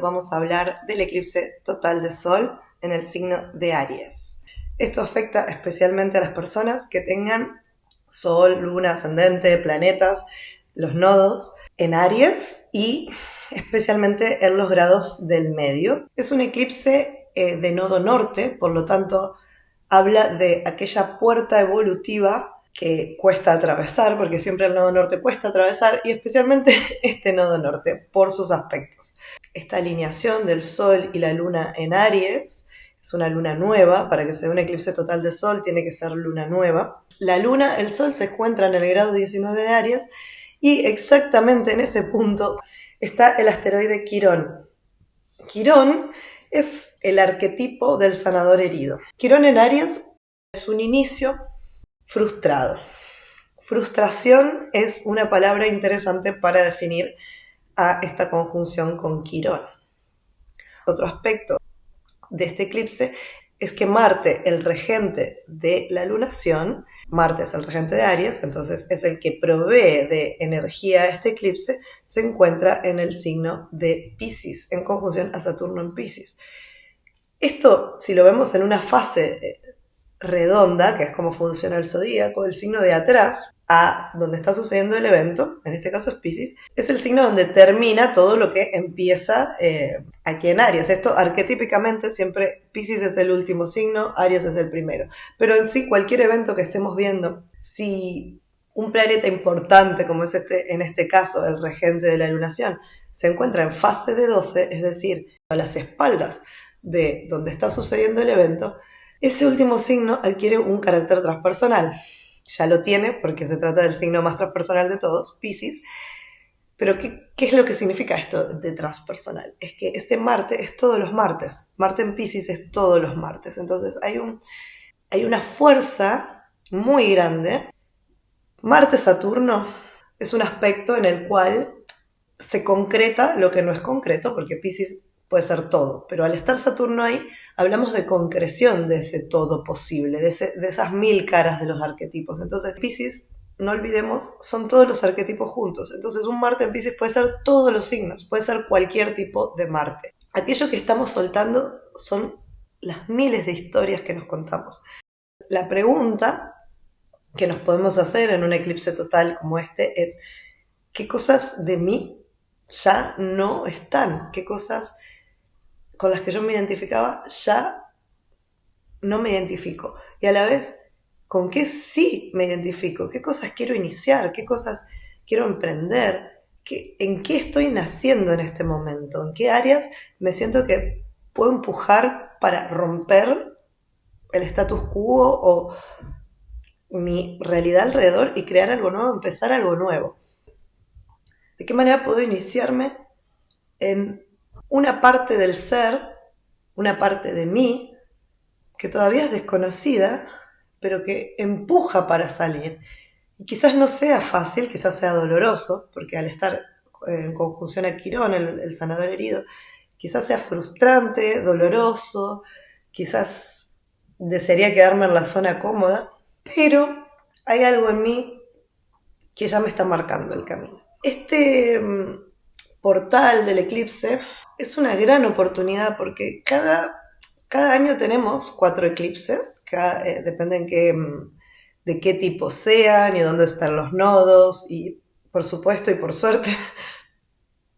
Vamos a hablar del eclipse total de Sol en el signo de Aries. Esto afecta especialmente a las personas que tengan Sol, Luna, ascendente, planetas, los nodos en Aries y especialmente en los grados del medio. Es un eclipse de nodo norte, por lo tanto habla de aquella puerta evolutiva que cuesta atravesar, porque siempre el nodo norte cuesta atravesar, y especialmente este nodo norte por sus aspectos. Esta alineación del Sol y la Luna en Aries es una luna nueva. Para que se dé un eclipse total de Sol tiene que ser luna nueva. La Luna, el Sol se encuentra en el grado 19 de Aries y exactamente en ese punto está el asteroide Quirón. Quirón es el arquetipo del sanador herido. Quirón en Aries es un inicio frustrado. Frustración es una palabra interesante para definir a esta conjunción con Quirón. Otro aspecto de este eclipse es que Marte, el regente de la lunación, Marte es el regente de Aries, entonces es el que provee de energía a este eclipse, se encuentra en el signo de Piscis, en conjunción a Saturno en Piscis. Esto, si lo vemos en una fase redonda, que es como funciona el zodíaco, el signo de atrás a donde está sucediendo el evento, en este caso es Piscis, es el signo donde termina todo lo que empieza aquí en Aries. Esto arquetípicamente siempre Piscis es el último signo, Aries es el primero. Pero en sí cualquier evento que estemos viendo, si un planeta importante como es en este caso el regente de la lunación, se encuentra en fase de 12, es decir, a las espaldas de donde está sucediendo el evento, ese último signo adquiere un carácter transpersonal. Ya lo tiene porque se trata del signo más transpersonal de todos, Piscis. Pero ¿qué es lo que significa esto de transpersonal? Es que este Marte es todos los martes. Marte en Piscis es todos los martes. Entonces hay una fuerza muy grande. Marte-Saturno es un aspecto en el cual se concreta lo que no es concreto, porque Piscis puede ser todo, pero al estar Saturno ahí, hablamos de concreción de ese todo posible, de esas 1000 caras de los arquetipos. Entonces, Piscis, no olvidemos, son todos los arquetipos juntos. Entonces, un Marte en Piscis puede ser todos los signos, puede ser cualquier tipo de Marte. Aquello que estamos soltando son las miles de historias que nos contamos. La pregunta que nos podemos hacer en un eclipse total como este es: ¿qué cosas de mí ya no están? ¿Qué cosas con las que yo me identificaba ya no me identifico? Y a la vez, ¿con qué sí me identifico? ¿Qué cosas quiero iniciar? ¿Qué cosas quiero emprender? ¿En qué estoy naciendo en este momento? ¿En qué áreas me siento que puedo empujar para romper el status quo o mi realidad alrededor y crear algo nuevo, empezar algo nuevo? ¿De qué manera puedo iniciarme en una parte del ser, una parte de mí, que todavía es desconocida, pero que empuja para salir? Y quizás no sea fácil, quizás sea doloroso, porque al estar en conjunción a Quirón, el sanador herido, quizás sea frustrante, doloroso, quizás desearía quedarme en la zona cómoda, pero hay algo en mí que ya me está marcando el camino. Este portal del eclipse es una gran oportunidad porque cada año tenemos 4 eclipses, depende de qué tipo sean y dónde están los nodos, y por supuesto y por suerte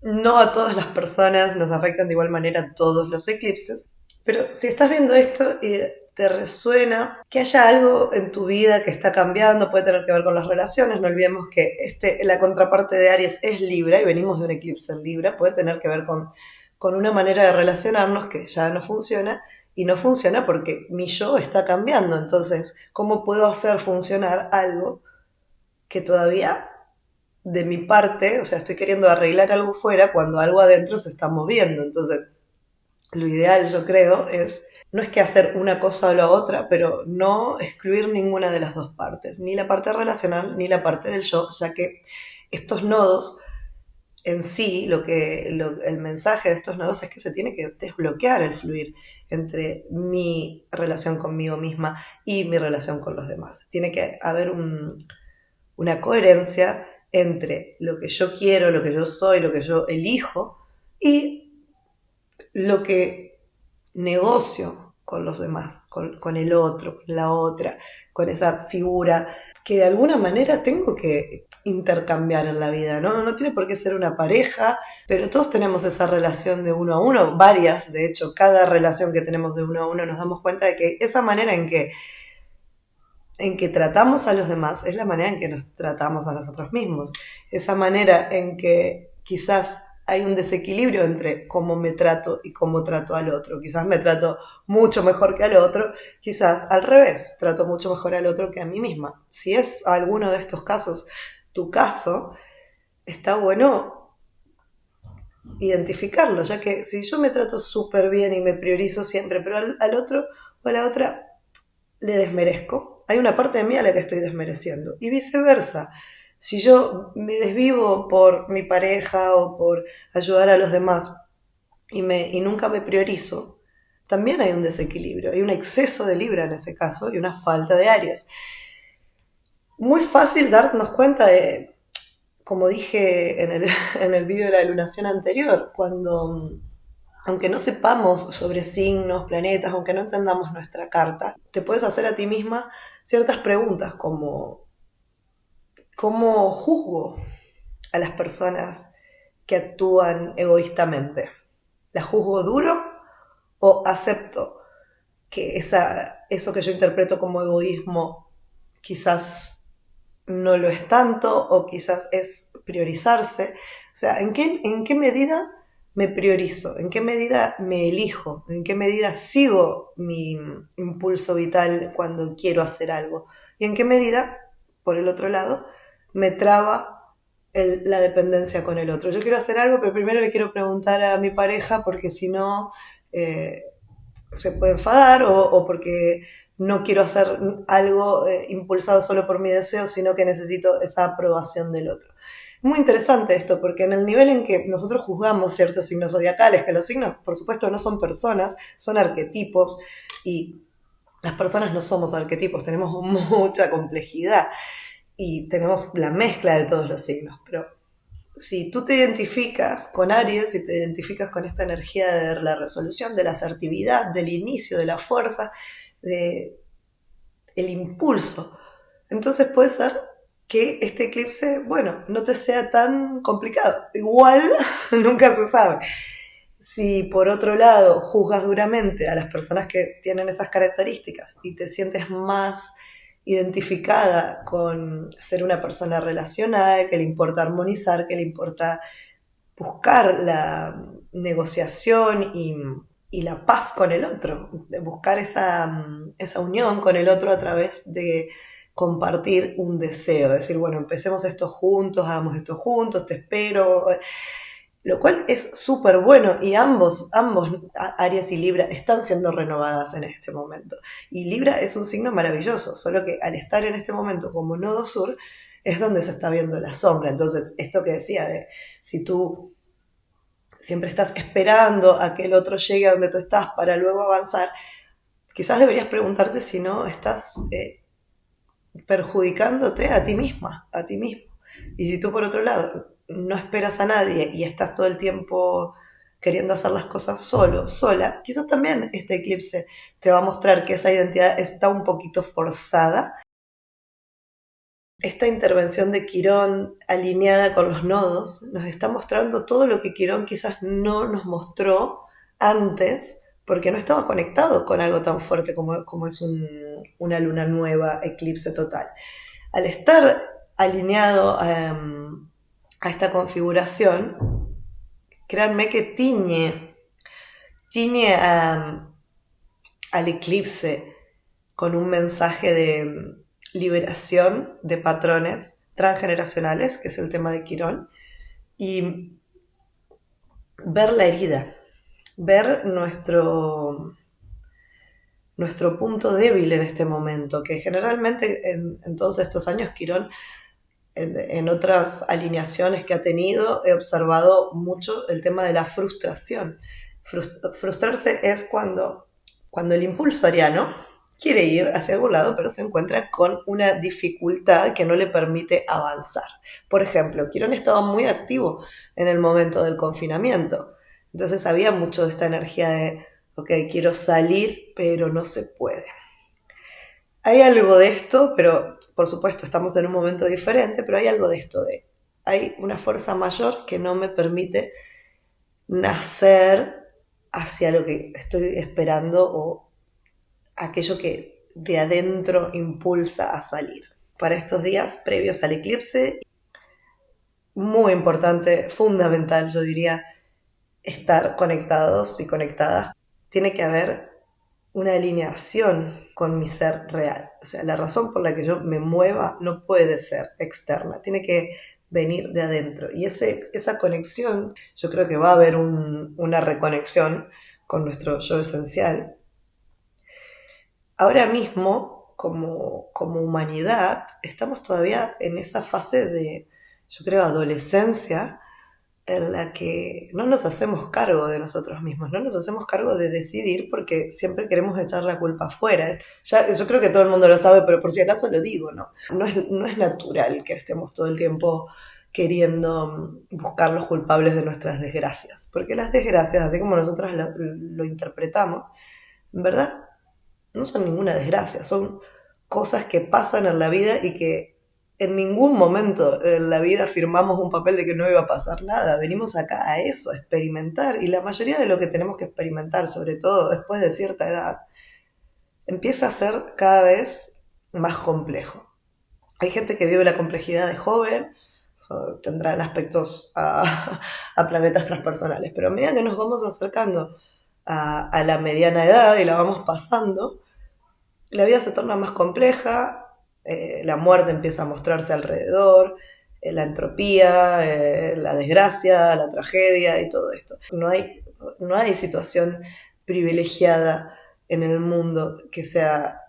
no a todas las personas nos afectan de igual manera todos los eclipses, pero si estás viendo esto y te resuena que haya algo en tu vida que está cambiando, puede tener que ver con las relaciones. No olvidemos que la contraparte de Aries es Libra y venimos de un eclipse en Libra, puede tener que ver con una manera de relacionarnos que ya no funciona, y no funciona porque mi yo está cambiando. Entonces, ¿cómo puedo hacer funcionar algo que todavía de mi parte, o sea, estoy queriendo arreglar algo fuera cuando algo adentro se está moviendo? Entonces, lo ideal, yo creo, no es que hacer una cosa o la otra, pero no excluir ninguna de las dos partes, ni la parte relacional ni la parte del yo, ya que estos nodos en sí, el mensaje de estos nodos es que se tiene que desbloquear el fluir entre mi relación conmigo misma y mi relación con los demás. Tiene que haber una coherencia entre lo que yo quiero, lo que yo soy, lo que yo elijo, y lo que negocio con los demás, con el otro, con la otra, con esa figura que de alguna manera tengo que intercambiar en la vida, ¿no? No tiene por qué ser una pareja, pero todos tenemos esa relación de uno a uno, varias, de hecho, cada relación que tenemos de uno a uno nos damos cuenta de que esa manera en que tratamos a los demás es la manera en que nos tratamos a nosotros mismos. Esa manera en que quizás hay un desequilibrio entre cómo me trato y cómo trato al otro. Quizás me trato mucho mejor que al otro, quizás al revés, trato mucho mejor al otro que a mí misma. Si es alguno de estos casos tu caso, está bueno identificarlo, ya que si yo me trato súper bien y me priorizo siempre, pero al otro o a la otra le desmerezco, hay una parte de mí a la que estoy desmereciendo, y viceversa. Si yo me desvivo por mi pareja o por ayudar a los demás y nunca me priorizo, también hay un desequilibrio, hay un exceso de Libra en ese caso y una falta de Aries. Muy fácil darnos cuenta de, como dije en el vídeo de la lunación anterior, cuando, aunque no sepamos sobre signos, planetas, aunque no entendamos nuestra carta, te puedes hacer a ti misma ciertas preguntas como ¿cómo juzgo a las personas que actúan egoístamente? ¿Las juzgo duro o acepto que eso que yo interpreto como egoísmo quizás no lo es tanto o quizás es priorizarse? O sea, ¿en qué medida me priorizo? ¿En qué medida me elijo? ¿En qué medida sigo mi impulso vital cuando quiero hacer algo? ¿Y en qué medida, por el otro lado, me traba la dependencia con el otro? Yo quiero hacer algo, pero primero le quiero preguntar a mi pareja porque si no se puede enfadar o porque no quiero hacer algo impulsado solo por mi deseo, sino que necesito esa aprobación del otro. Muy interesante esto, porque en el nivel en que nosotros juzgamos ciertos signos zodiacales, que los signos, por supuesto, no son personas, son arquetipos, y las personas no somos arquetipos, tenemos mucha complejidad y tenemos la mezcla de todos los signos, pero si tú te identificas con Aries, si te identificas con esta energía de la resolución, de la asertividad, del inicio, de la fuerza, del impulso, entonces puede ser que este eclipse, bueno, no te sea tan complicado. Igual, nunca se sabe. Si por otro lado juzgas duramente a las personas que tienen esas características y te sientes más identificada con ser una persona relacional, que le importa armonizar, que le importa buscar la negociación y la paz con el otro, buscar esa unión con el otro a través de compartir un deseo, decir, bueno, empecemos esto juntos, hagamos esto juntos, te espero, lo cual es súper bueno, y ambos, Aries y Libra, están siendo renovadas en este momento. Y Libra es un signo maravilloso, solo que al estar en este momento como nodo sur, es donde se está viendo la sombra. Entonces, esto que decía de si tú siempre estás esperando a que el otro llegue a donde tú estás para luego avanzar, quizás deberías preguntarte si no estás perjudicándote a ti misma, a ti mismo. Y si tú por otro lado no esperas a nadie y estás todo el tiempo queriendo hacer las cosas solo, sola, quizás también este eclipse te va a mostrar que esa identidad está un poquito forzada. Esta intervención de Quirón alineada con los nodos nos está mostrando todo lo que Quirón quizás no nos mostró antes, porque no estaba conectado con algo tan fuerte como es una luna nueva, eclipse total. Al estar alineado a esta configuración, créanme que tiñe al eclipse con un mensaje de liberación de patrones transgeneracionales, que es el tema de Quirón, y ver la herida, ver nuestro punto débil en este momento, que generalmente en todos estos años Quirón, en otras alineaciones que ha tenido, he observado mucho el tema de la frustración. Frustrarse es cuando el impulso ariano quiere ir hacia algún lado, pero se encuentra con una dificultad que no le permite avanzar. Por ejemplo, Quirón estaba muy activo en el momento del confinamiento. Entonces había mucho de esta energía de, ok, quiero salir, pero no se puede. Hay algo de esto, pero por supuesto estamos en un momento diferente, pero hay algo de esto hay una fuerza mayor que no me permite nacer hacia lo que estoy esperando o aquello que de adentro impulsa a salir. Para estos días previos al eclipse, muy importante, fundamental, yo diría, estar conectados y conectadas. Tiene que haber una alineación con mi ser real. O sea, la razón por la que yo me mueva no puede ser externa, tiene que venir de adentro. Y esa conexión, yo creo que va a haber una reconexión con nuestro yo esencial. Ahora mismo, como humanidad, estamos todavía en esa fase de, yo creo, adolescencia, en la que no nos hacemos cargo de nosotros mismos, no nos hacemos cargo de decidir porque siempre queremos echar la culpa afuera. Ya, yo creo que todo el mundo lo sabe, pero por si acaso lo digo, ¿no? No es natural que estemos todo el tiempo queriendo buscar los culpables de nuestras desgracias, porque las desgracias, así como nosotras lo interpretamos, en verdad no son ninguna desgracia, son cosas que pasan en la vida y que en ningún momento en la vida firmamos un papel de que no iba a pasar nada. Venimos acá a eso, a experimentar. Y la mayoría de lo que tenemos que experimentar, sobre todo después de cierta edad, empieza a ser cada vez más complejo. Hay gente que vive la complejidad de joven, tendrán aspectos a planetas transpersonales, pero a medida que nos vamos acercando a la mediana edad y la vamos pasando, la vida se torna más compleja, la muerte empieza a mostrarse alrededor, la entropía, la desgracia, la tragedia y todo esto. No hay situación privilegiada en el mundo que sea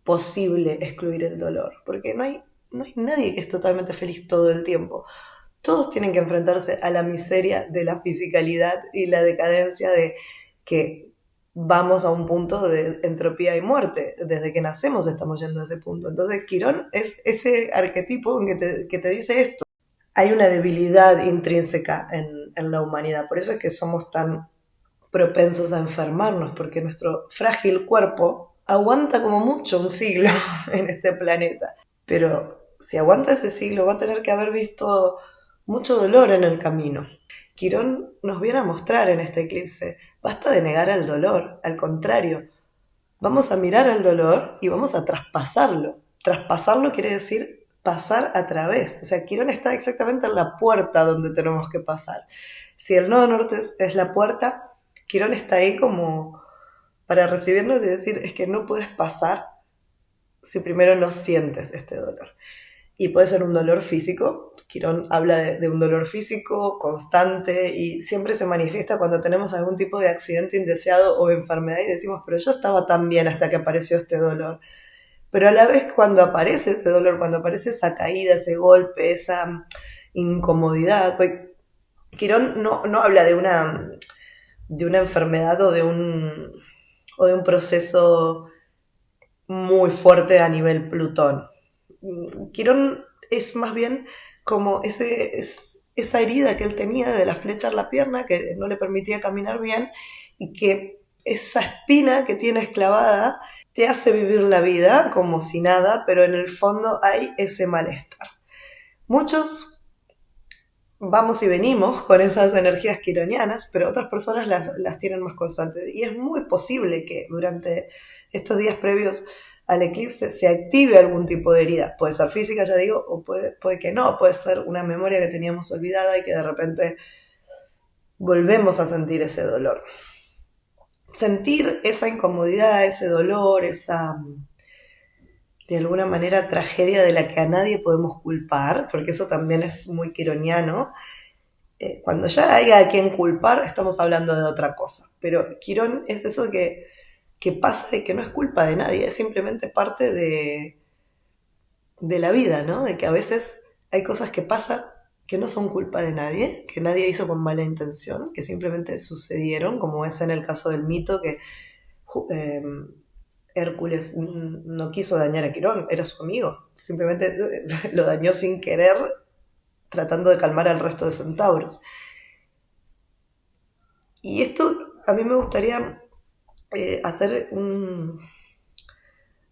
posible excluir el dolor, porque no hay nadie que es totalmente feliz todo el tiempo. Todos tienen que enfrentarse a la miseria de la fisicalidad y la decadencia de que vamos a un punto de entropía y muerte. Desde que nacemos estamos yendo a ese punto. Entonces Quirón es ese arquetipo que te dice esto. Hay una debilidad intrínseca en la humanidad. Por eso es que somos tan propensos a enfermarnos, porque nuestro frágil cuerpo aguanta como mucho un siglo en este planeta. Pero si aguanta ese siglo va a tener que haber visto mucho dolor en el camino. Quirón nos viene a mostrar en este eclipse, basta de negar al dolor, al contrario, vamos a mirar al dolor y vamos a traspasarlo. Traspasarlo quiere decir pasar a través, o sea, Quirón está exactamente en la puerta donde tenemos que pasar. Si el nodo norte es la puerta, Quirón está ahí como para recibirnos y decir, es que no puedes pasar si primero no sientes este dolor. Y puede ser un dolor físico. Quirón habla de un dolor físico constante y siempre se manifiesta cuando tenemos algún tipo de accidente indeseado o enfermedad y decimos, pero yo estaba tan bien hasta que apareció este dolor. Pero a la vez cuando aparece ese dolor, cuando aparece esa caída, ese golpe, esa incomodidad, pues Quirón no habla de una enfermedad o de un proceso muy fuerte a nivel Plutón. Quirón es más bien como esa herida que él tenía de la flecha en la pierna que no le permitía caminar bien y que esa espina que tienes clavada te hace vivir la vida como si nada, pero en el fondo hay ese malestar. Muchos vamos y venimos con esas energías quironianas, pero otras personas las tienen más constantes. Y es muy posible que durante estos días previos al eclipse se active algún tipo de herida. Puede ser física, ya digo, o puede que no, puede ser una memoria que teníamos olvidada y que de repente volvemos a sentir ese dolor. Sentir esa incomodidad, ese dolor, esa, de alguna manera, tragedia de la que a nadie podemos culpar, porque eso también es muy quironiano. Cuando ya haya a quien culpar, estamos hablando de otra cosa. Pero Quirón es eso que pasa y que no es culpa de nadie, es simplemente parte de la vida, ¿no? De que a veces hay cosas que pasan que no son culpa de nadie, que nadie hizo con mala intención, que simplemente sucedieron, como es en el caso del mito que Hércules no quiso dañar a Quirón, era su amigo, simplemente lo dañó sin querer, tratando de calmar al resto de centauros. Y esto a mí me gustaría hacer un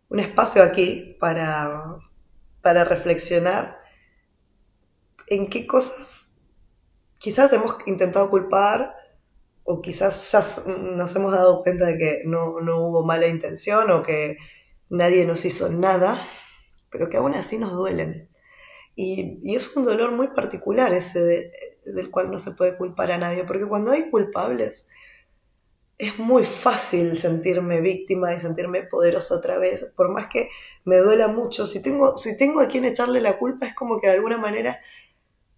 espacio aquí para reflexionar en qué cosas quizás hemos intentado culpar o quizás ya nos hemos dado cuenta de que no hubo mala intención o que nadie nos hizo nada, pero que aún así nos duelen. Y es un dolor muy particular ese del cual no se puede culpar a nadie, porque cuando hay culpables es muy fácil sentirme víctima y sentirme poderosa otra vez, por más que me duela mucho. Si tengo a quien echarle la culpa, es como que de alguna manera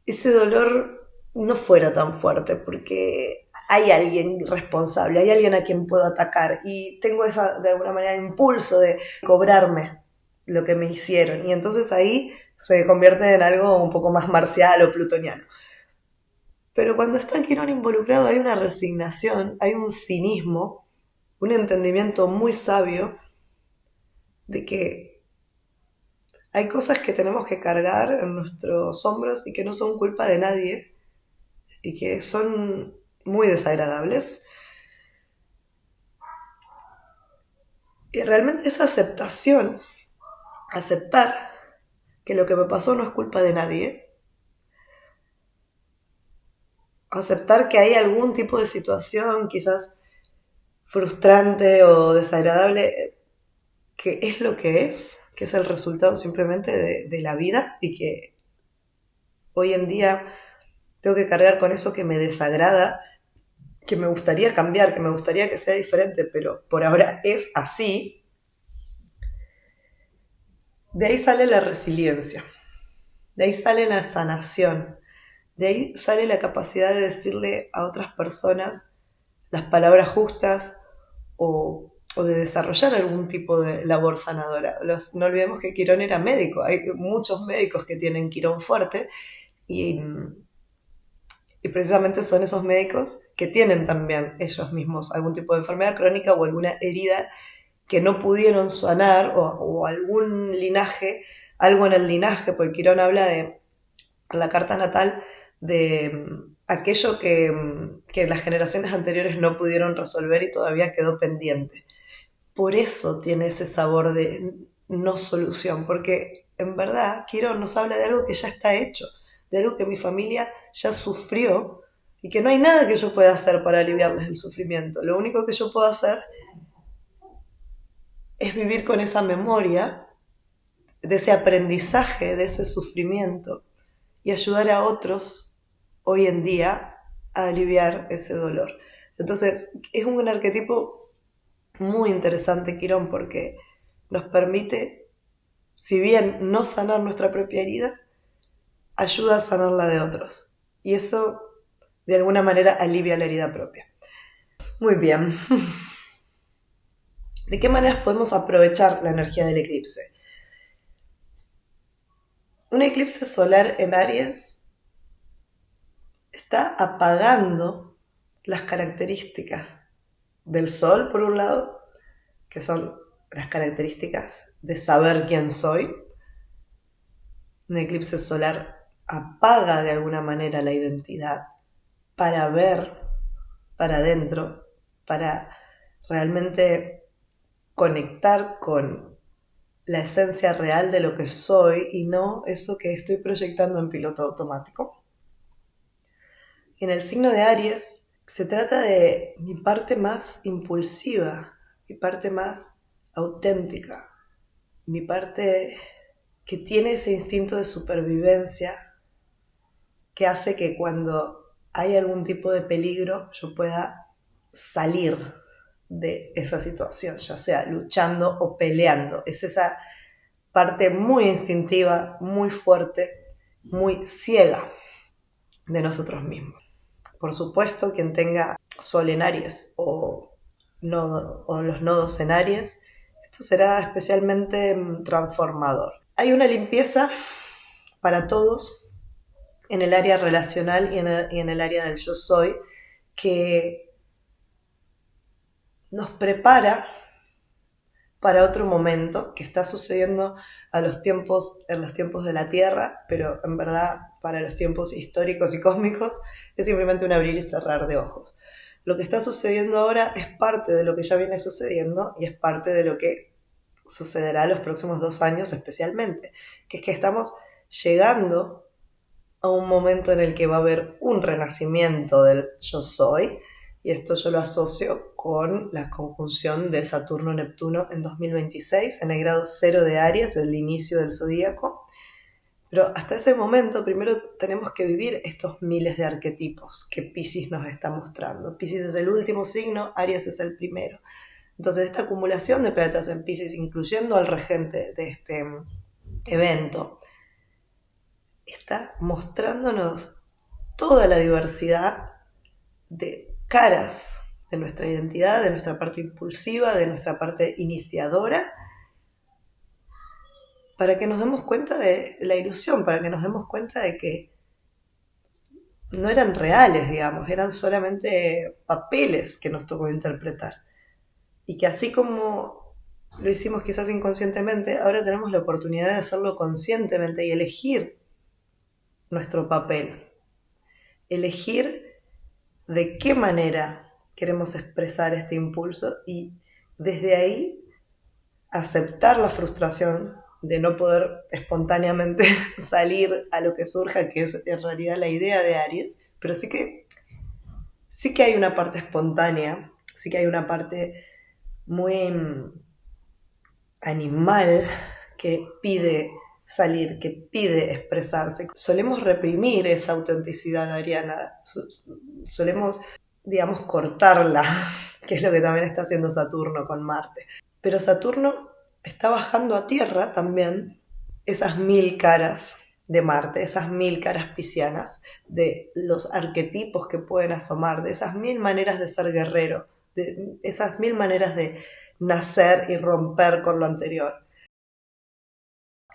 ese dolor no fuera tan fuerte, porque hay alguien responsable, hay alguien a quien puedo atacar y tengo de alguna manera, impulso de cobrarme lo que me hicieron. Y entonces ahí se convierte en algo un poco más marcial o plutoniano. Pero cuando está Quirón involucrado hay una resignación, hay un cinismo, un entendimiento muy sabio de que hay cosas que tenemos que cargar en nuestros hombros y que no son culpa de nadie y que son muy desagradables. Y realmente esa aceptación, aceptar que lo que me pasó no es culpa de nadie, aceptar que hay algún tipo de situación quizás frustrante o desagradable que es lo que es el resultado simplemente de la vida y que hoy en día tengo que cargar con eso que me desagrada, que me gustaría cambiar, que me gustaría que sea diferente, pero por ahora es así. De ahí sale la resiliencia, de ahí sale la sanación, de ahí sale la capacidad de decirle a otras personas las palabras justas o de desarrollar algún tipo de labor sanadora. No olvidemos que Quirón era médico, hay muchos médicos que tienen Quirón fuerte y precisamente son esos médicos que tienen también ellos mismos algún tipo de enfermedad crónica o alguna herida que no pudieron sanar o algún linaje, algo en el linaje, porque Quirón habla de la carta natal de aquello que las generaciones anteriores no pudieron resolver y todavía quedó pendiente. Por eso tiene ese sabor de no solución, porque en verdad Quirón nos habla de algo que ya está hecho, de algo que mi familia ya sufrió y que no hay nada que yo pueda hacer para aliviarles el sufrimiento. Lo único que yo puedo hacer es vivir con esa memoria, de ese aprendizaje, de ese sufrimiento y ayudar a otros hoy en día a aliviar ese dolor. Entonces, es un arquetipo muy interesante, Quirón, porque nos permite, si bien no sanar nuestra propia herida, ayuda a sanar la de otros. Y eso, de alguna manera, alivia la herida propia. Muy bien. ¿De qué maneras podemos aprovechar la energía del eclipse? Un eclipse solar en Aries está apagando las características del Sol, por un lado, que son las características de saber quién soy. Un eclipse solar apaga de alguna manera la identidad para ver para adentro, para realmente conectar con la esencia real de lo que soy y no eso que estoy proyectando en piloto automático. Y en el signo de Aries se trata de mi parte más impulsiva, mi parte más auténtica, mi parte que tiene ese instinto de supervivencia que hace que cuando hay algún tipo de peligro yo pueda salir de esa situación, ya sea luchando o peleando. Es esa parte muy instintiva, muy fuerte, muy ciega de nosotros mismos. Por supuesto, quien tenga Sol en Aries o los nodos en Aries, esto será especialmente transformador. Hay una limpieza para todos en el área relacional y en el área del yo soy que nos prepara para otro momento que está sucediendo en los tiempos de la Tierra, pero en verdad para los tiempos históricos y cósmicos es simplemente un abrir y cerrar de ojos. Lo que está sucediendo ahora es parte de lo que ya viene sucediendo y es parte de lo que sucederá los próximos 2 años especialmente, que es que estamos llegando a un momento en el que va a haber un renacimiento del yo soy, y esto yo lo asocio con la conjunción de Saturno-Neptuno en 2026, en el grado 0 de Aries, el inicio del zodíaco. Pero hasta ese momento primero tenemos que vivir estos miles de arquetipos que Piscis nos está mostrando. Piscis es el último signo, Aries es el primero. Entonces esta acumulación de planetas en Piscis, incluyendo al regente de este evento, está mostrándonos toda la diversidad de caras de nuestra identidad, de nuestra parte impulsiva, de nuestra parte iniciadora, para que nos demos cuenta de la ilusión, para que nos demos cuenta de que no eran reales, digamos, eran solamente papeles que nos tocó interpretar. Y que así como lo hicimos quizás inconscientemente, ahora tenemos la oportunidad de hacerlo conscientemente y elegir nuestro papel. Elegir de qué manera queremos expresar este impulso y desde ahí aceptar la frustración de no poder espontáneamente salir a lo que surja, que es en realidad la idea de Aries, pero sí que hay una parte espontánea, sí que hay una parte muy animal que pide salir, que pide expresarse. Solemos reprimir esa autenticidad ariana, solemos, digamos, cortarla, que es lo que también está haciendo Saturno con Marte. Pero Saturno está bajando a tierra también esas 1000 caras de Marte, esas 1000 caras piscianas, de los arquetipos que pueden asomar, de esas 1000 maneras de ser guerrero, de esas 1000 maneras de nacer y romper con lo anterior.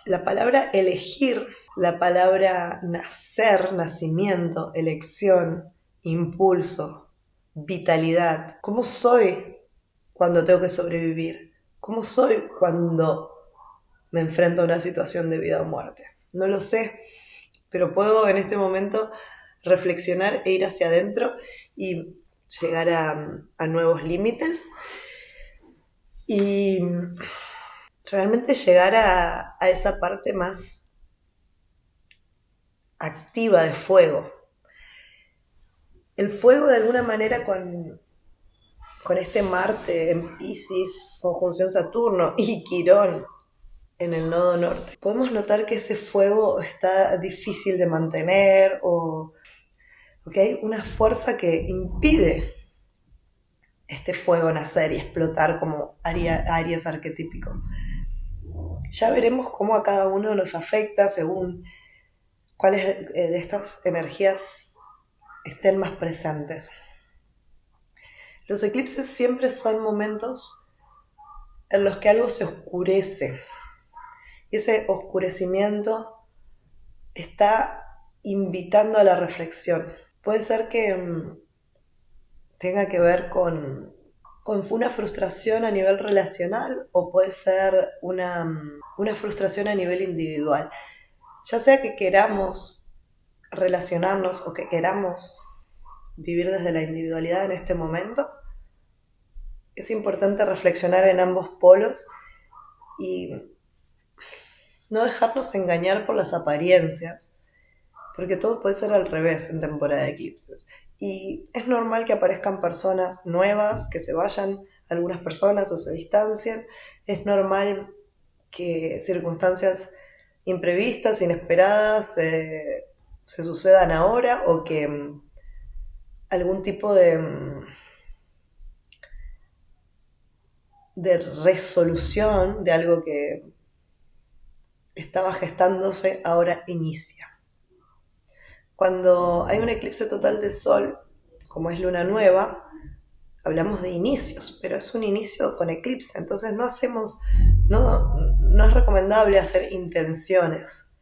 La palabra elegir, la palabra nacer, nacimiento, elección, impulso, vitalidad. ¿Cómo soy cuando tengo que sobrevivir? ¿Cómo soy cuando me enfrento a una situación de vida o muerte? No lo sé, pero puedo en este momento reflexionar e ir hacia adentro y llegar a nuevos límites y realmente llegar a esa parte más activa de fuego. El fuego de alguna manera con este Marte en Piscis, conjunción Saturno y Quirón en el nodo norte, podemos notar que ese fuego está difícil de mantener o que hay una fuerza que impide este fuego nacer y explotar como Aries arquetípico. Ya veremos cómo a cada uno nos afecta según cuáles de estas energías estén más presentes. Los eclipses siempre son momentos en los que algo se oscurece. Y ese oscurecimiento está invitando a la reflexión. Puede ser que tenga que ver con una frustración a nivel relacional o puede ser una frustración a nivel individual. Ya sea que queramos relacionarnos o que queramos vivir desde la individualidad en este momento, es importante reflexionar en ambos polos y no dejarnos engañar por las apariencias, porque todo puede ser al revés en temporada de eclipses. Y es normal que aparezcan personas nuevas, que se vayan algunas personas o se distancien. Es normal que circunstancias imprevistas, inesperadas, se sucedan ahora o que algún tipo de resolución de algo que estaba gestándose ahora inicia. Cuando hay un eclipse total de sol, como es luna nueva, hablamos de inicios, pero es un inicio con eclipse, entonces no es recomendable hacer intenciones,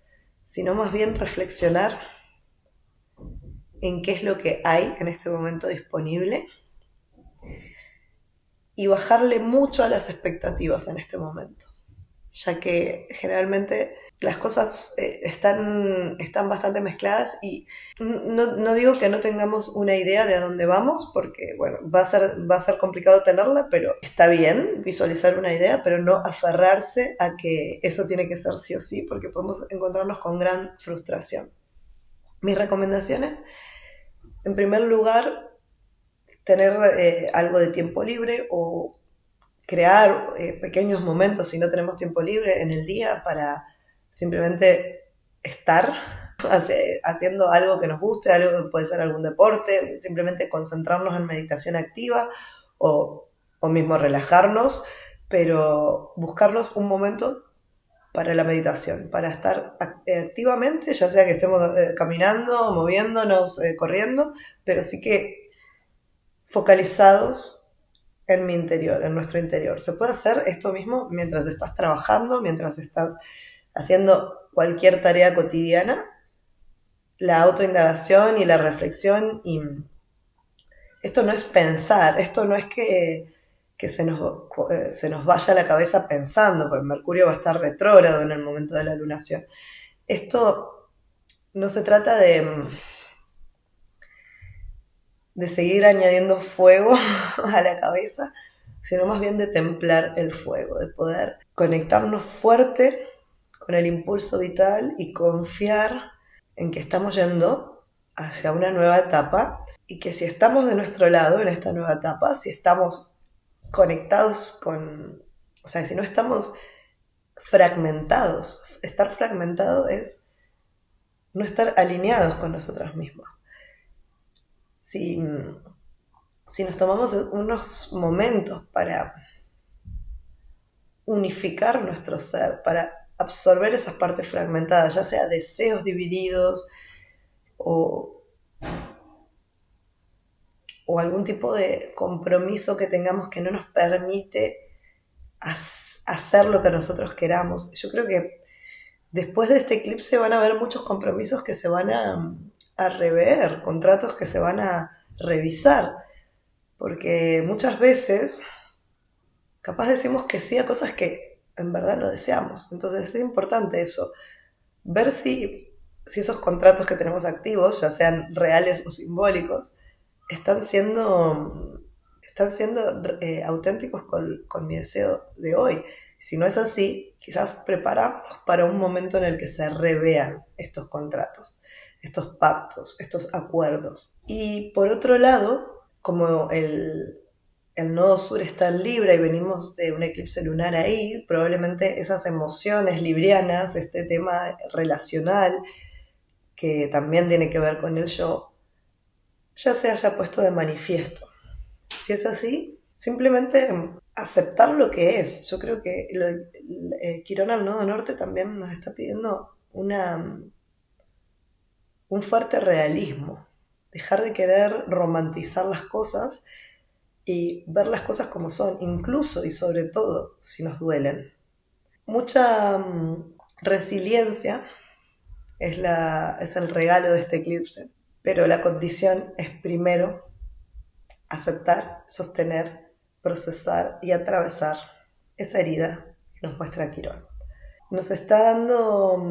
sino más bien reflexionar en qué es lo que hay en este momento disponible y bajarle mucho a las expectativas en este momento, ya que generalmente las cosas están bastante mezcladas y no digo que no tengamos una idea de a dónde vamos, porque bueno, va a ser complicado tenerla, pero está bien visualizar una idea, pero no aferrarse a que eso tiene que ser sí o sí, porque podemos encontrarnos con gran frustración. Mis recomendaciones, en primer lugar, tener algo de tiempo libre o crear pequeños momentos si no tenemos tiempo libre en el día para simplemente estar haciendo algo que nos guste, algo que puede ser algún deporte, simplemente concentrarnos en meditación activa o mismo relajarnos, pero buscarnos un momento para la meditación, para estar activamente, ya sea que estemos caminando, moviéndonos, corriendo, pero sí que focalizados en mi interior, en nuestro interior. Se puede hacer esto mismo mientras estás trabajando, mientras estás haciendo cualquier tarea cotidiana. La autoindagación y la reflexión, y esto no es pensar, esto no es que se nos vaya la cabeza pensando, porque Mercurio va a estar retrógrado en el momento de la lunación. Esto no se trata de seguir añadiendo fuego a la cabeza, sino más bien de templar el fuego, de poder conectarnos fuerte con el impulso vital y confiar en que estamos yendo hacia una nueva etapa y que si estamos de nuestro lado en esta nueva etapa, si estamos conectados con, o sea, si no estamos fragmentados, estar fragmentado es no estar alineados con nosotros mismos. Si nos tomamos unos momentos para unificar nuestro ser, para absorber esas partes fragmentadas, ya sea deseos divididos o algún tipo de compromiso que tengamos que no nos permite hacer lo que nosotros queramos. Yo creo que después de este eclipse van a haber muchos compromisos que se van a rever, contratos que se van a revisar, porque muchas veces capaz decimos que sí a cosas que en verdad no deseamos. Entonces es importante eso, ver si esos contratos que tenemos activos, ya sean reales o simbólicos, están siendo auténticos con mi deseo de hoy. Si no es así, quizás prepararnos para un momento en el que se revean estos contratos, estos pactos, estos acuerdos. Y por otro lado, como el nodo sur está en Libra y venimos de un eclipse lunar ahí, probablemente esas emociones librianas, este tema relacional, que también tiene que ver con el yo, ya se haya puesto de manifiesto. Si es así, simplemente aceptar lo que es. Yo creo que Quirón al nodo norte también nos está pidiendo un fuerte realismo. Dejar de querer romantizar las cosas y ver las cosas como son, incluso y sobre todo si nos duelen. Mucha resiliencia es el regalo de este eclipse, pero la condición es primero aceptar, sostener, procesar y atravesar esa herida que nos muestra Quirón. Nos está dando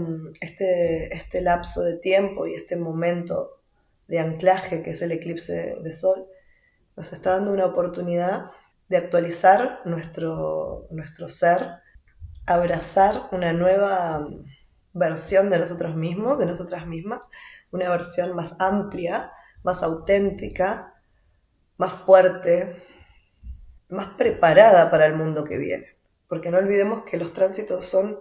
este lapso de tiempo y este momento de anclaje que es el eclipse de sol, nos está dando una oportunidad de actualizar nuestro ser, abrazar una nueva versión de nosotros mismos, de nosotras mismas, una versión más amplia, más auténtica, más fuerte, más preparada para el mundo que viene. Porque no olvidemos que los tránsitos son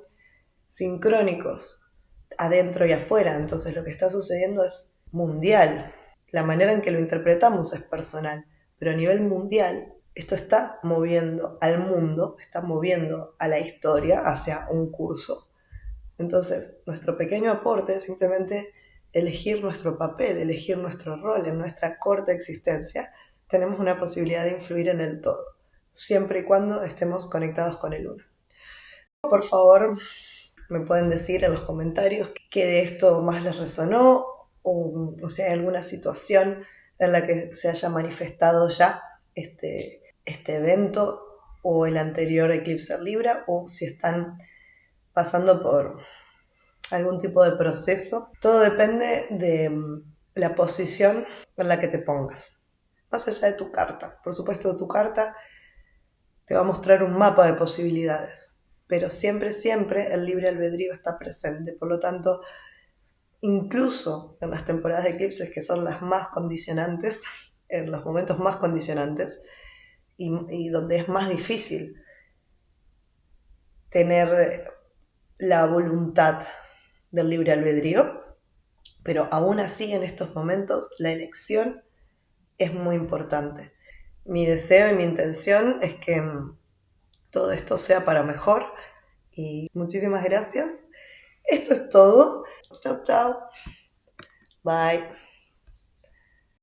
sincrónicos, adentro y afuera, entonces lo que está sucediendo es mundial. La manera en que lo interpretamos es personal, pero a nivel mundial esto está moviendo al mundo, está moviendo a la historia hacia un curso. Entonces, nuestro pequeño aporte es simplemente elegir nuestro papel, elegir nuestro rol en nuestra corta existencia. Tenemos una posibilidad de influir en el todo, siempre y cuando estemos conectados con el uno. Por favor, me pueden decir en los comentarios qué de esto más les resonó o si hay alguna situación en la que se haya manifestado ya este evento o el anterior eclipse en Libra, o si están pasando algún tipo de proceso. Todo depende de la posición en la que te pongas. Más allá de tu carta. Por supuesto, tu carta te va a mostrar un mapa de posibilidades. Pero siempre, siempre el libre albedrío está presente. Por lo tanto, incluso en las temporadas de eclipses, que son las más condicionantes, en los momentos más condicionantes, y donde es más difícil tener la voluntad del libre albedrío, pero aún así en estos momentos la elección es muy importante. Mi deseo y mi intención es que todo esto sea para mejor y muchísimas gracias. Esto es todo. Chau, chau. Bye.